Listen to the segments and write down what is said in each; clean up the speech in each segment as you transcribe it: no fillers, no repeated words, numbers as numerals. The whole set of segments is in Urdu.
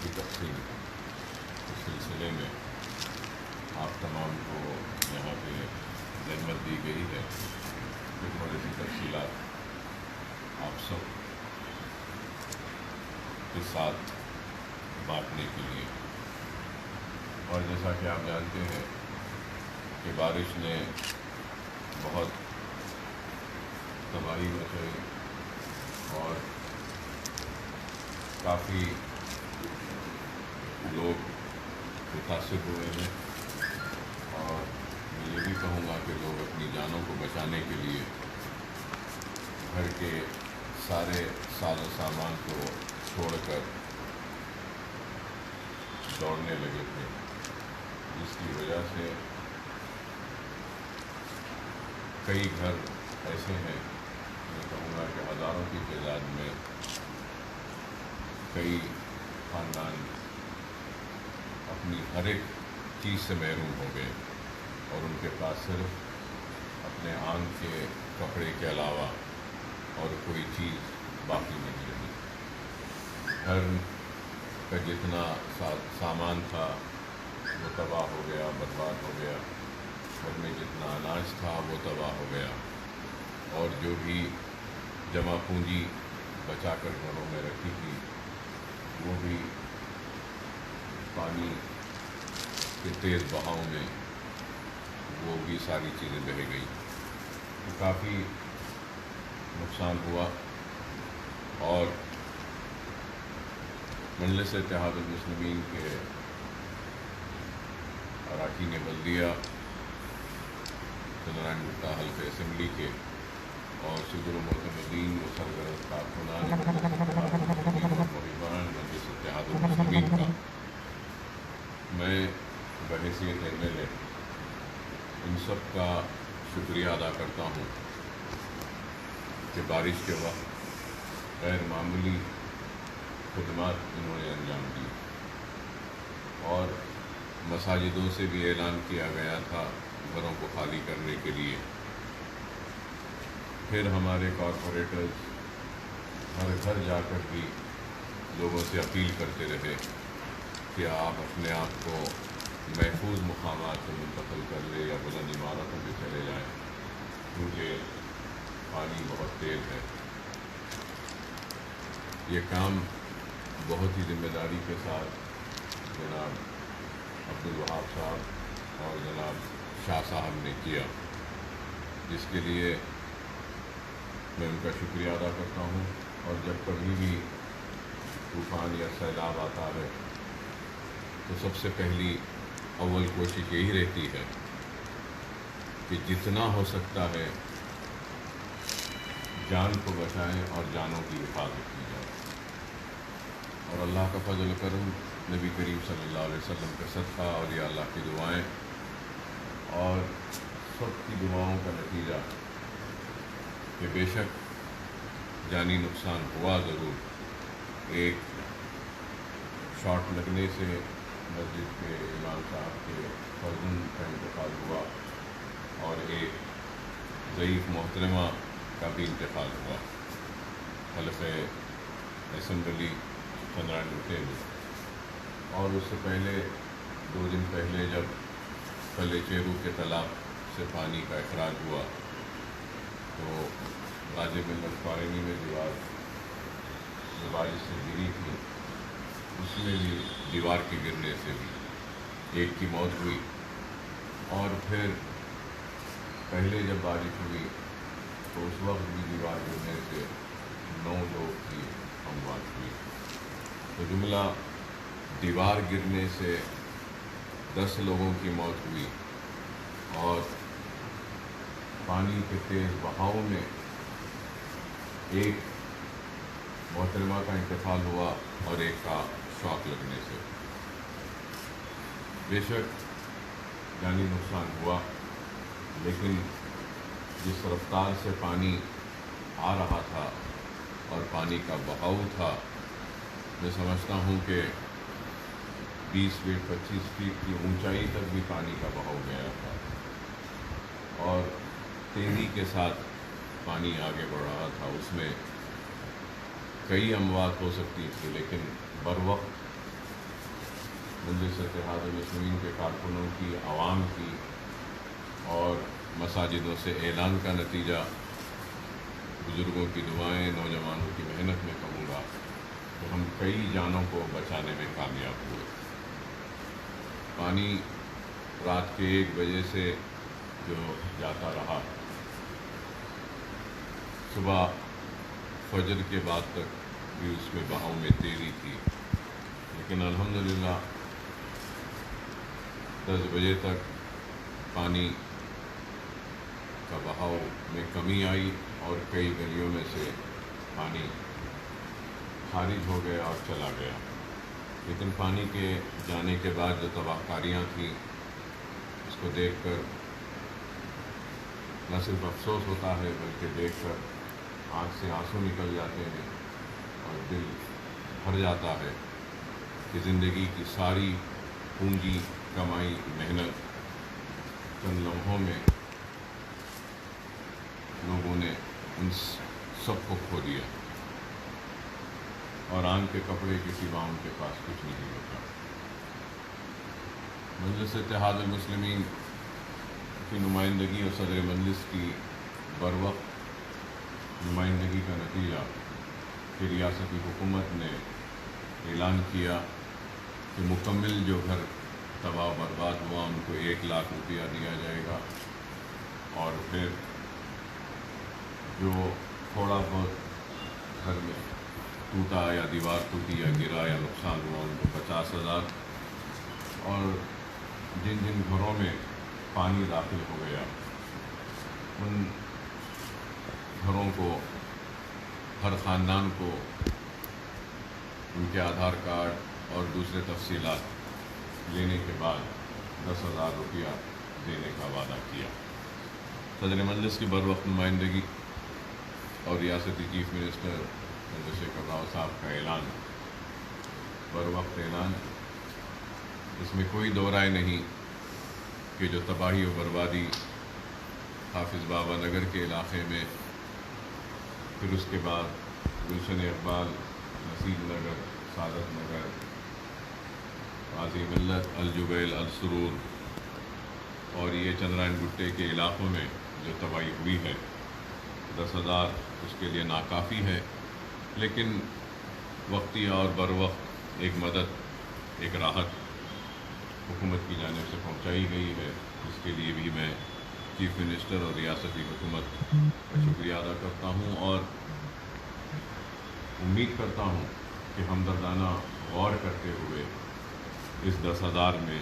کی تقسیم اس سلسلے میں آپ تمام کو یہاں پہ زحمت دی گئی ہے کہ تھوڑی سی تفصیلات آپ سب کے ساتھ بانٹنے کے لیے. اور جیسا کہ آپ جانتے ہیں کہ بارش نے بہت تباہی مچائی اور کافی لوگ متاثر ہوئے ہیں، اور میں یہ بھی کہوں گا کہ لوگ اپنی جانوں کو بچانے کے لیے گھر کے سارے ساز و سامان کو چھوڑ کر دوڑنے لگے تھے، جس کی وجہ سے کئی گھر ایسے ہیں، میں کہوں گا کہ ہزاروں کی تعداد میں کئی خاندان اپنی ہر ایک چیز سے محروم ہو گئے، اور ان کے پاس صرف اپنے آنگ کے کپڑے کے علاوہ اور کوئی چیز باقی نہیں رہی. گھر کا جتنا سامان تھا وہ تباہ ہو گیا، برباد ہو گیا. گھر میں جتنا اناج تھا وہ تباہ ہو گیا، اور جو بھی جمع پونجی بچا کر گھروں میں رکھی تھی وہ بھی پانی کے تیز بہاؤ میں وہ بھی ساری چیزیں بہہ گئی. تو کافی نقصان ہوا، اور مجلس اتحاد المسلمین کے اراکین بلدیہ چندرائن گٹا حلقہ اسمبلی کے اور صدر و معتمدین و سرگرم کارکنان اور محبان مجلس اتحاد المسلمین کا میں بحیثیت MLA ان سب کا شکریہ ادا کرتا ہوں کہ بارش کے وقت غیر معمولی خدمات انہوں نے انجام دی، اور مساجدوں سے بھی اعلان کیا گیا تھا گھروں کو خالی کرنے کے لیے. پھر ہمارے کارپوریٹرز ہر گھر جا کر بھی لوگوں سے اپیل کرتے رہے کہ آپ اپنے آپ کو محفوظ مقامات سے منتقل کر لیں یا بلند عمارتوں پہ چلے جائیں، کیونکہ پانی بہت تیز ہے. یہ کام بہت ہی ذمہ داری کے ساتھ جناب عبدالوہاب صاحب اور جناب شاہ صاحب نے کیا، جس کے لیے میں ان کا شکریہ ادا کرتا ہوں. اور جب کبھی بھی طوفان یا سیلاب آتا ہے تو سب سے پہلی اول کوشش یہی رہتی ہے کہ جتنا ہو سکتا ہے جان کو بچائیں اور جانوں کی حفاظت کی جائے. اور اللہ کا فضل و کرم، نبی کریم صلی اللہ علیہ وسلم کا صدقہ اور یا اللہ کی دعائیں اور سب کی دعاؤں کا نتیجہ کہ بے شک جانی نقصان ہوا ضرور. ایک شاٹ لگنے سے مسجد کے امام صاحب کے فرزند کا انتقال ہوا، اور ایک ضعیف محترمہ کا بھی انتقال ہوا حلقہ اسمبلی چندرائن گٹے میں. اور اس سے پہلے 2 دن پہلے جب پلے چیرو کے تالاب سے پانی کا اخراج ہوا تو غازی بن الفارنی میں دیوار جو بارش سے گری تھی اس میں بھی دیوار کے گرنے سے بھی ایک کی موت ہوئی. اور پھر پہلے جب بارش ہوئی تو اس وقت بھی دیوار گرنے سے 9 لوگ کی اموات ہوئی. تو جملہ دیوار گرنے سے 10 لوگوں کی موت ہوئی، اور پانی کے تیز بہاؤ میں ایک محترمہ کا انتقال ہوا اور ایک کا شاک لگنے سے. بے شک جانی نقصان ہوا، لیکن جس رفتار سے پانی آ رہا تھا اور پانی کا بہاؤ تھا، میں سمجھتا ہوں کہ 20 فٹ 25 فٹ کی اونچائی تک بھی پانی کا بہاؤ گیا تھا، اور تیزی کے ساتھ پانی آگے بڑھ رہا تھا. اس میں کئی اموات ہو سکتی تھی، لیکن بر وقت مجلس اتحاد المسلمین کے کارکنوں کی، عوام کی اور مساجدوں سے اعلان کا نتیجہ، بزرگوں کی دعائیں، نوجوانوں کی محنت میں کہوں گا کہ ہم کئی جانوں کو بچانے میں کامیاب ہوئے۔ پانی رات کے 1 بجے سے جو جاتا رہا، صبح فجر کے بعد تک بھی اس میں بہاؤ میں تیزی تھی، لیکن الحمدللہ 10 بجے تک پانی کا بہاؤ میں کمی آئی اور کئی گلیوں میں سے پانی خارج ہو گیا اور چلا گیا۔ لیکن پانی کے جانے کے بعد جو تباہ کاریاں تھیں، اس کو دیکھ کر نہ صرف افسوس ہوتا ہے بلکہ دیکھ کر آنکھ سے آنسو نکل جاتے ہیں اور دل بھر جاتا ہے کہ زندگی کی ساری پونجی، کمائی، محنت چند لمحوں میں لوگوں نے ان سب کو کھو دیا، اور آن کے کپڑے کے سوا ان کے پاس کچھ نہیں ہوتا۔ مجلس اتحاد المسلمین کی نمائندگی اور صدر مجلس کی بروقت نمائندگی کا نتیجہ کہ ریاستی حکومت نے اعلان کیا کہ مکمل جو گھر تباہ و برباد ہوا ان کو 1 لاکھ روپیہ دیا جائے گا، اور پھر جو تھوڑا بہت گھر میں ٹوٹا یا دیوار ٹوٹی یا گرا یا نقصان ہوا ان کو 50,000، اور جن جن گھروں میں پانی داخل ہو گیا ان گھروں کو، ہر خاندان کو ان کے آدھار کارڈ اور دوسرے تفصیلات لینے کے بعد 10,000 روپیہ دینے کا وعدہ کیا۔ صدر مجلس کی بروقت نمائندگی اور ریاستی چیف منسٹر چندر شیکھر راؤ صاحب کا اعلان، بروقت اعلان، اس میں کوئی دو رائے نہیں کہ جو تباہی و بربادی حافظ بابا نگر کے علاقے میں، پھر اس کے بعد گلشن اقبال، نصیر نگر، سعادت نگر، غازی ملت، الجبیل، السرور اور یہ چندرائن گٹے کے علاقوں میں جو تباہی ہوئی ہے، 10,000 اس کے لیے ناکافی ہے، لیکن وقتی اور بروقت ایک مدد، ایک راحت حکومت کی جانب سے پہنچائی گئی ہے، اس کے لیے بھی میں چیف منسٹر اور ریاستی حکومت کا شکریہ ادا کرتا ہوں، اور امید کرتا ہوں کہ ہمدردانہ غور کرتے ہوئے اس 10,000 میں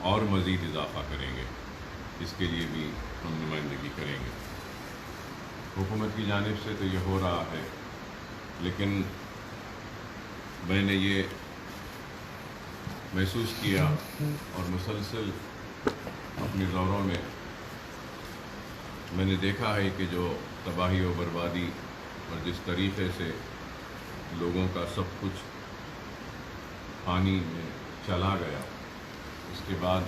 اور مزید اضافہ کریں گے، اس کے لیے بھی ہم نمائندگی کریں گے۔ حکومت کی جانب سے تو یہ ہو رہا ہے، لیکن میں نے یہ محسوس کیا اور مسلسل اپنے دوروں میں نے دیکھا ہے کہ جو تباہی و بربادی اور جس طریقے سے لوگوں کا سب کچھ پانی میں چلا گیا، اس کے بعد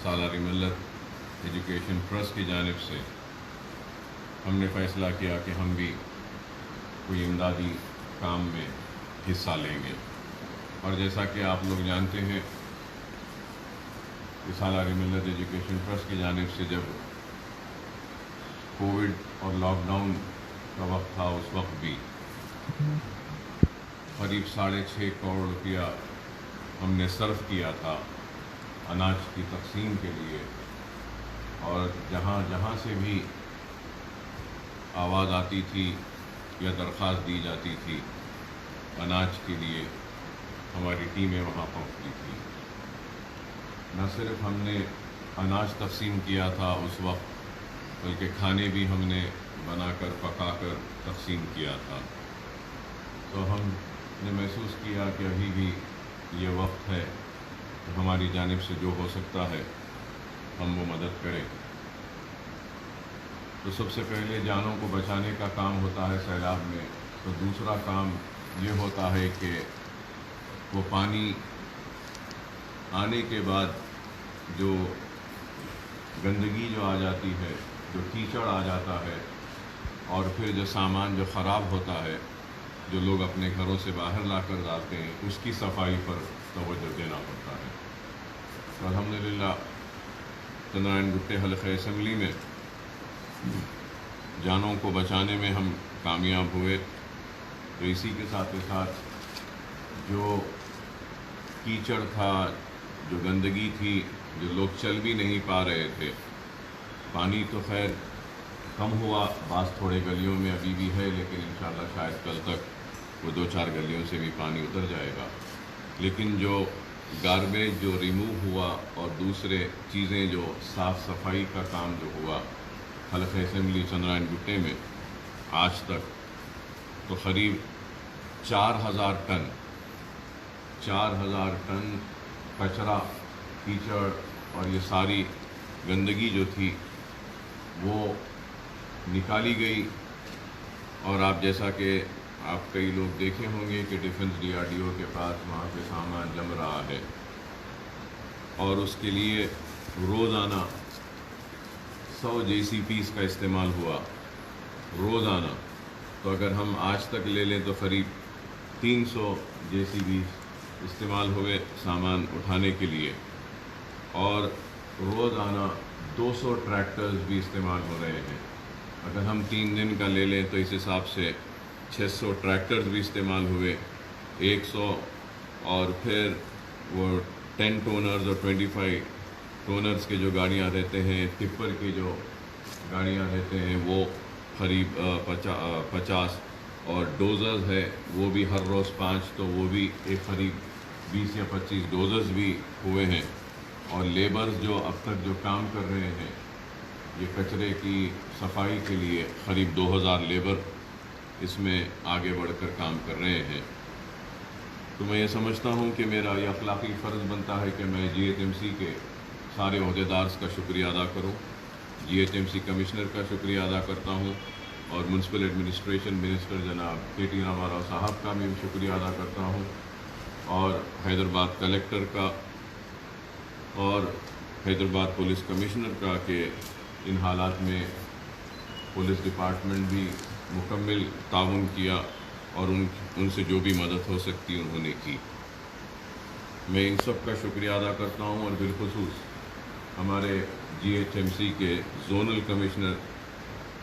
سالاری ملت ایجوکیشن ٹرسٹ کی جانب سے ہم نے فیصلہ کیا کہ ہم بھی کوئی امدادی کام میں حصہ لیں گے، اور جیسا کہ آپ لوگ جانتے ہیں کہ سالاری ملت ایجوکیشن ٹرسٹ کی جانب سے جب کووڈ اور لاک ڈاؤن کا وقت تھا، اس وقت بھی قریب 6.5 کروڑ روپیہ ہم نے صرف کیا تھا اناج کی تقسیم کے لیے، اور جہاں جہاں سے بھی آواز آتی تھی یا درخواست دی جاتی تھی اناج کے لیے، ہماری ٹیمیں وہاں پہنچتی تھی۔ نہ صرف ہم نے اناج تقسیم کیا تھا اس وقت، بلکہ کھانے بھی ہم نے بنا کر، پکا کر تقسیم کیا تھا۔ تو ہم نے محسوس کیا کہ ابھی بھی یہ وقت ہے کہ ہماری جانب سے جو ہو سکتا ہے ہم وہ مدد کریں۔ تو سب سے پہلے جانوں کو بچانے کا کام ہوتا ہے سیلاب میں، تو دوسرا کام یہ ہوتا ہے کہ وہ پانی آنے کے بعد جو گندگی جو آ جاتی ہے، جو کیچڑ آ جاتا ہے، اور پھر جو سامان جو خراب ہوتا ہے، جو لوگ اپنے گھروں سے باہر لا کر ڈالتے ہیں، اس کی صفائی پر توجہ دینا پڑتا ہے۔ الحمدللہ چندرائن گٹے حلقہ اسمبلی میں جانوں کو بچانے میں ہم کامیاب ہوئے، تو اسی کے ساتھ جو کیچڑ تھا، جو گندگی تھی، جو لوگ چل بھی نہیں پا رہے تھے، پانی تو خیر کم ہوا، بعض تھوڑے گلیوں میں ابھی بھی ہے، لیکن انشاءاللہ شاید کل تک وہ 2-4 گلیوں سے بھی پانی اتر جائے گا۔ لیکن جو گاربیج جو ریموو ہوا اور دوسرے چیزیں جو صاف صفائی کا کام جو ہوا حلقہ اسمبلی چندرائن گٹے میں آج تک، تو قریب 4000 ٹن کچرا، کیچڑ اور یہ ساری گندگی جو تھی وہ نکالی گئی۔ اور آپ جیسا کہ آپ کئی لوگ دیکھے ہوں گے کہ ڈیفنس DRDO کے پاس وہاں پہ سامان جم رہا ہے، اور اس کے لیے روزانہ 100 JCBs کا استعمال ہوا روزانہ۔ تو اگر ہم آج تک لے لیں تو قریب 300 JCBs استعمال ہوئے سامان اٹھانے کے لیے، اور روزانہ 200 ٹریکٹرز بھی استعمال ہو رہے ہیں۔ اگر ہم 3 دن کا لے لیں تو اس حساب سے 600 ٹریکٹرز بھی استعمال ہوئے، 100، اور پھر وہ 10 ٹونرز اور 25 ٹونرز کے جو گاڑیاں رہتے ہیں، ٹپر کی جو گاڑیاں رہتے ہیں وہ قریب 50، اور ڈوزرز ہے وہ بھی ہر روز 5، تو وہ بھی ایک قریب 20 یا 25 ڈوزرز بھی ہوئے ہیں۔ اور لیبرز جو اب تک جو کام کر رہے ہیں یہ کچرے کی صفائی کے لیے، قریب 2000 لیبر اس میں آگے بڑھ کر کام کر رہے ہیں۔ تو میں یہ سمجھتا ہوں کہ میرا یہ اخلاقی فرض بنتا ہے کہ میں GHMC کے سارے عہدیدارز کا شکریہ ادا کروں، GHMC کمشنر کا شکریہ ادا کرتا ہوں، اور میونسپل ایڈمنسٹریشن منسٹر جناب KT راما راؤ صاحب کا بھی شکریہ ادا کرتا ہوں، اور حیدرآباد کلیکٹر کا اور حیدرآباد پولیس کمشنر کا کہ ان حالات میں پولیس ڈپارٹمنٹ بھی مکمل تعاون کیا، اور ان سے جو بھی مدد ہو سکتی انہوں نے کی۔ میں ان سب کا شکریہ ادا کرتا ہوں، اور بالخصوص ہمارے GHMC کے زونل کمشنر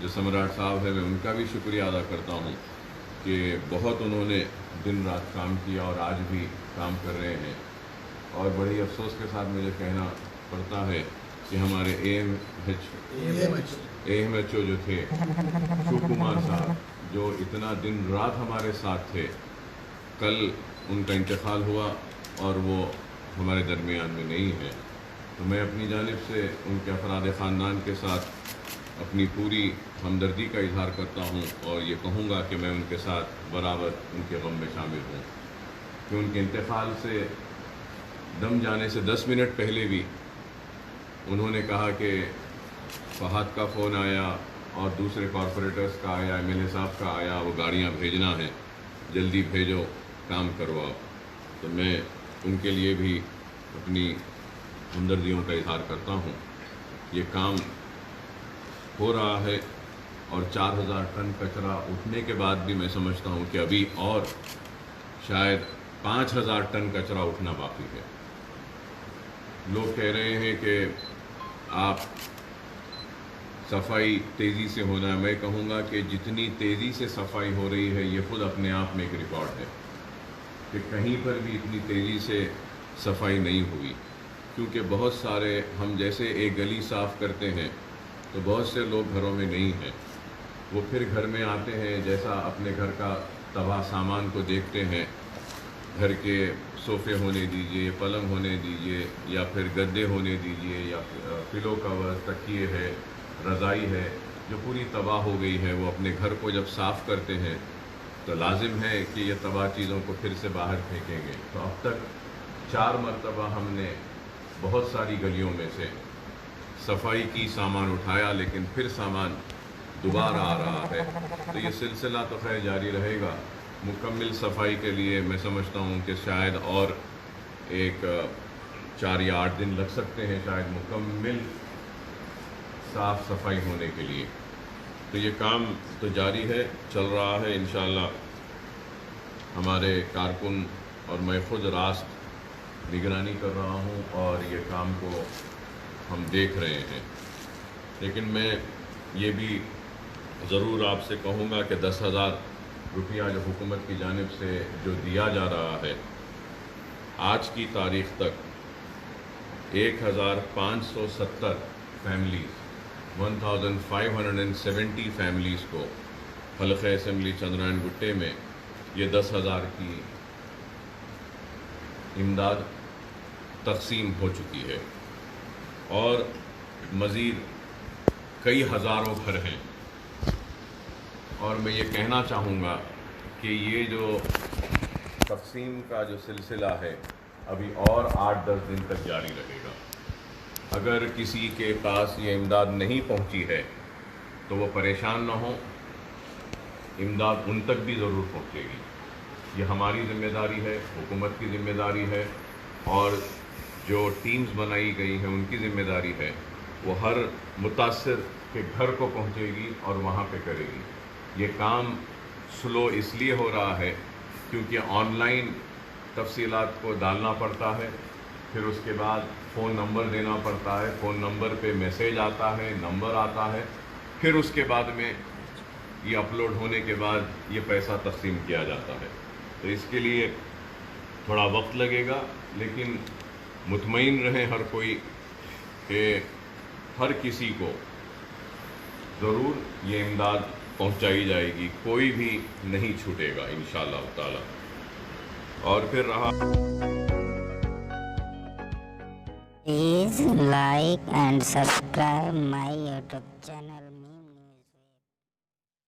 جو سمراٹ صاحب ہیں، میں ان کا بھی شکریہ ادا کرتا ہوں کہ بہت انہوں نے دن رات کام کیا اور آج بھی کام کر رہے ہیں۔ اور بڑی افسوس کے ساتھ مجھے کہنا پڑتا ہے کہ ہمارے AMHO جو تھے شیو کمار صاحب، جو اتنا دن رات ہمارے ساتھ تھے، کل ان کا انتقال ہوا اور وہ ہمارے درمیان میں نہیں ہے۔ تو میں اپنی جانب سے ان کے افراد خاندان کے ساتھ اپنی پوری ہمدردی کا اظہار کرتا ہوں، اور یہ کہوں گا کہ میں ان کے ساتھ برابر ان کے غم میں شامل ہوں، کہ ان کے انتقال سے دم جانے سے 10 منٹ پہلے بھی انہوں نے کہا کہ فہد کا فون آیا اور دوسرے کارپوریٹرز کا آیا، MLA صاحب کا آیا، وہ گاڑیاں بھیجنا ہے، جلدی بھیجو، کام کرواؤ۔ تو میں ان کے لیے بھی اپنی ہمدردیوں کا اظہار کرتا ہوں۔ یہ کام ہو رہا ہے، اور 4000 ٹن کچرا اٹھنے کے بعد بھی میں سمجھتا ہوں کہ ابھی اور شاید 5000 ٹن کچرا اٹھنا باقی ہے۔ لوگ کہہ رہے ہیں کہ آپ صفائی تیزی سے ہونا ہے، میں کہوں گا کہ جتنی تیزی سے صفائی ہو رہی ہے یہ خود اپنے آپ میں ایک ریکارڈ ہے، کہ کہیں پر بھی اتنی تیزی سے صفائی نہیں ہوئی۔ کیونکہ بہت سارے، ہم جیسے ایک گلی صاف کرتے ہیں تو بہت سے لوگ گھروں میں نہیں ہیں، وہ پھر گھر میں آتے ہیں، جیسا اپنے گھر کا تباہ سامان کو دیکھتے ہیں، گھر کے صوفے ہونے دیجئے، پلنگ ہونے دیجئے، یا پھر گدے ہونے دیجئے، یا پلو کور، تکیے ہے، رضائی ہے، جو پوری تباہ ہو گئی ہے، وہ اپنے گھر کو جب صاف کرتے ہیں تو لازم ہے کہ یہ تباہ چیزوں کو پھر سے باہر پھینکیں گے۔ تو اب تک 4 مرتبہ ہم نے بہت ساری گلیوں میں سے صفائی کی، سامان اٹھایا، لیکن پھر سامان دوبارہ آ رہا ہے۔ تو یہ سلسلہ تو خیر جاری رہے گا۔ مکمل صفائی کے لیے میں سمجھتا ہوں کہ شاید اور ایک 4 یا 8 دن لگ سکتے ہیں، شاید مکمل صاف صفائی ہونے کے لیے۔ تو یہ کام تو جاری ہے، چل رہا ہے۔ انشاءاللہ ہمارے کارکن اور میں خود راست نگرانی کر رہا ہوں اور یہ کام کو ہم دیکھ رہے ہیں، لیکن میں یہ بھی ضرور آپ سے کہوں گا کہ 10,000 روپیہ جو حکومت کی جانب سے جو دیا جا رہا ہے، آج کی تاریخ تک 1,570 فیملیز 1,570 فیملیز کو حلقہ اسمبلی چندرائن گٹے میں یہ 10,000 کی امداد تقسیم ہو چکی ہے، اور مزید کئی ہزاروں گھر ہیں۔ اور میں یہ کہنا چاہوں گا کہ یہ جو تقسیم کا جو سلسلہ ہے ابھی اور 8-10 دن تک جاری رہے گا۔ اگر کسی کے پاس یہ امداد نہیں پہنچی ہے تو وہ پریشان نہ ہوں، امداد ان تک بھی ضرور پہنچے گی۔ یہ ہماری ذمہ داری ہے، حکومت کی ذمہ داری ہے، اور جو ٹیمز بنائی گئی ہیں ان کی ذمہ داری ہے، وہ ہر متاثر کے گھر کو پہنچے گی اور وہاں پہ کرے گی۔ یہ کام سلو اس لیے ہو رہا ہے کیونکہ آن لائن تفصیلات کو ڈالنا پڑتا ہے، پھر اس کے بعد فون نمبر دینا پڑتا ہے، فون نمبر پہ میسیج آتا ہے، نمبر آتا ہے، پھر اس کے بعد میں یہ اپلوڈ ہونے کے بعد یہ پیسہ تقسیم کیا جاتا ہے۔ تو اس کے لیے تھوڑا وقت لگے گا، لیکن مطمئن رہیں ہر کوئی کہ ہر کسی کو ضرور یہ امداد پہنچائی جائے گی، کوئی بھی نہیں چھوٹے گا انشاءاللہ تعالی۔ اور پھر رہا Please like and subscribe my YouTube channel.